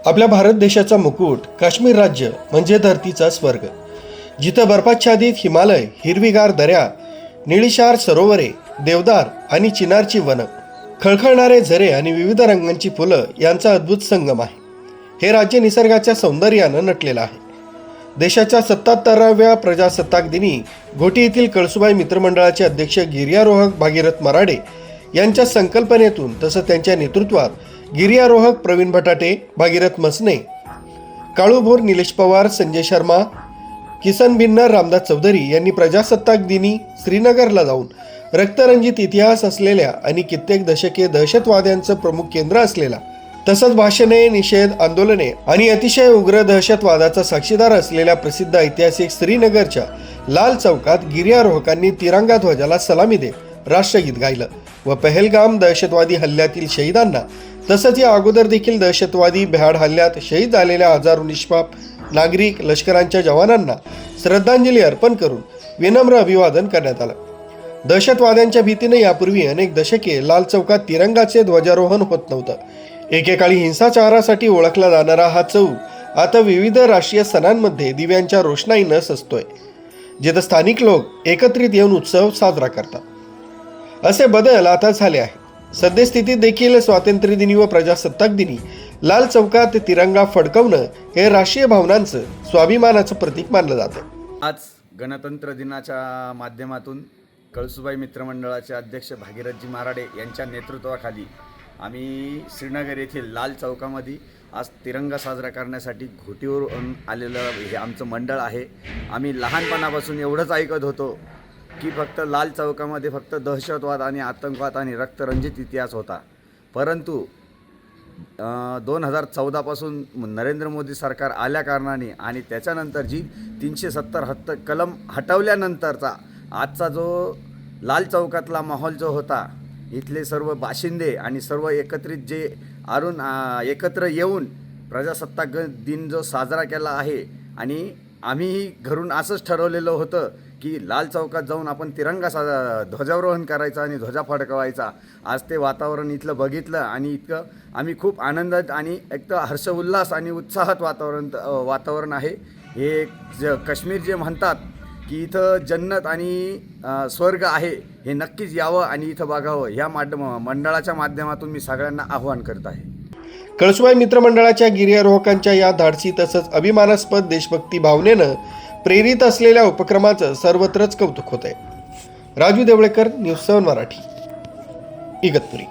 आपल्या भारत देशाचा मुकुट काश्मीर राज्य म्हणजे धरतीचा स्वर्ग, जिथं बर्फाच्छादित हिमालय, हिरवीगार दऱ्या, निळीशार सरोवरे, देवदार आणि चिनारची वनं, खळखळणारे झरे आणि विविध रंगांची फुलं यांचा अद्भुत संगम आहे. हे राज्य निसर्गाच्या सौंदर्यानं नटलेलं आहे. देशाच्या 77व्या प्रजासत्ताक दिनी घोटी येथील कळसुबाई मित्रमंडळाचे अध्यक्ष गिर्यारोहक भागीरथ मराडे यांच्या संकल्पनेतून तसंच त्यांच्या नेतृत्वात गिर्यारोहक प्रवीण भटाटे, भागीरथ मसने, काळू भोर, निलेश पवार, संजय शर्मा, किसन भिन्नर, रामदास चौधरी यांनी प्रजासत्ताक दिनी श्रीनगरला जाऊन रक्तरंजित इतिहास असलेल्या आणि कित्येक दशके दहशतवाद्यांचं प्रमुख केंद्र असलेला तसंच भाषणे, निषेध आंदोलने आणि अतिशय उग्र दहशतवादाचा साक्षीदार असलेल्या प्रसिद्ध ऐतिहासिक श्रीनगरच्या लाल चौकात गिर्यारोहकांनी तिरंगा ध्वजाला सलामी देत राष्ट्रगीत गायलं व पहलगाम दहशतवादी हल्ल्यातील शहीदांना तसंच या अगोदर देखील दहशतवादी भ्याड हल्ल्यात शहीद झालेल्या हजारो निष्पाप नागरिक, लष्करांच्या जवानांना श्रद्धांजली अर्पण करून विनम्र अभिवादन करण्यात आलं. दहशतवाद्यांच्या भीतीने यापूर्वी अनेक दशके लाल चौकात तिरंगाचे ध्वजारोहण होत नव्हतं. एकेकाळी हिंसाचारासाठी ओळखला जाणारा हा चौक आता विविध राष्ट्रीय सणांमध्ये दिव्यांच्या रोषणाईनं सजतोय, जिथं स्थानिक लोक एकत्रित येऊन उत्सव साजरा करतात. असे बदल आता झाले आहे. सद्यस्थितीत देखील स्वातंत्र्यदिनी व प्रजासत्ताक दिनी लाल चौकात तिरंगा फडकवणं हे राष्ट्रीय भावनांचं, स्वाभिमानाचं प्रतीक मानलं जातं. आज गणतंत्र दिनाच्या माध्यमातून कळसुबाई मित्रमंडळाचे अध्यक्ष भागीरथजी मराडे यांच्या नेतृत्वाखाली आम्ही श्रीनगर येथील लाल चौकामध्ये आज तिरंगा साजरा करण्यासाठी घोटीवरून आलेलं हे आमचं मंडळ आहे. आम्ही लहानपणापासून एवढंच ऐकत होतो की फक्त लाल चौकामध्ये फक्त दहशतवाद आणि आतंकवाद आणि रक्तरंजित इतिहास होता. परंतु 2014 पासून नरेंद्र मोदी सरकार आल्या कारणाने आणि त्याच्यानंतर जी 370 कलम हटवल्यानंतरचा आजचा जो लाल चौकातला माहोल जो होता, इथले सर्व बाशिंदे आणि सर्व एकत्रित जे एकत्र येऊन प्रजासत्ताक दिन जो साजरा केला आहे आणि आम्ही घरून असंच ठरवलेलं होतं की लाल चौकात जाऊन आपण तिरंगा ध्वजारोहण करायचा आणि ध्वजा फडकवायचा. आज ते वातावरण इथलं बघितलं आणि इतकं आम्ही खूप आनंदात आणि एक तर हर्षोल्लास आणि उत्साहात वातावरण आहे. हे काश्मीर जे म्हणतात की इथं जन्नत आणि स्वर्ग आहे, हे नक्कीच यावं आणि इथं बघावं, ह्या मंडळाच्या माध्यमातून मी सगळ्यांना आवाहन करत आहे. कळसुबाई मित्रमंडळाच्या गिर्यारोहकांच्या या धाडसी तसंच अभिमानास्पद देशभक्ती भावनेनं प्रेरित असलेल्या उपक्रमाचं सर्वत्रच कौतुक होत आहे. राजू देवळेकर, न्यूज 7 मराठी, इगतपुरी.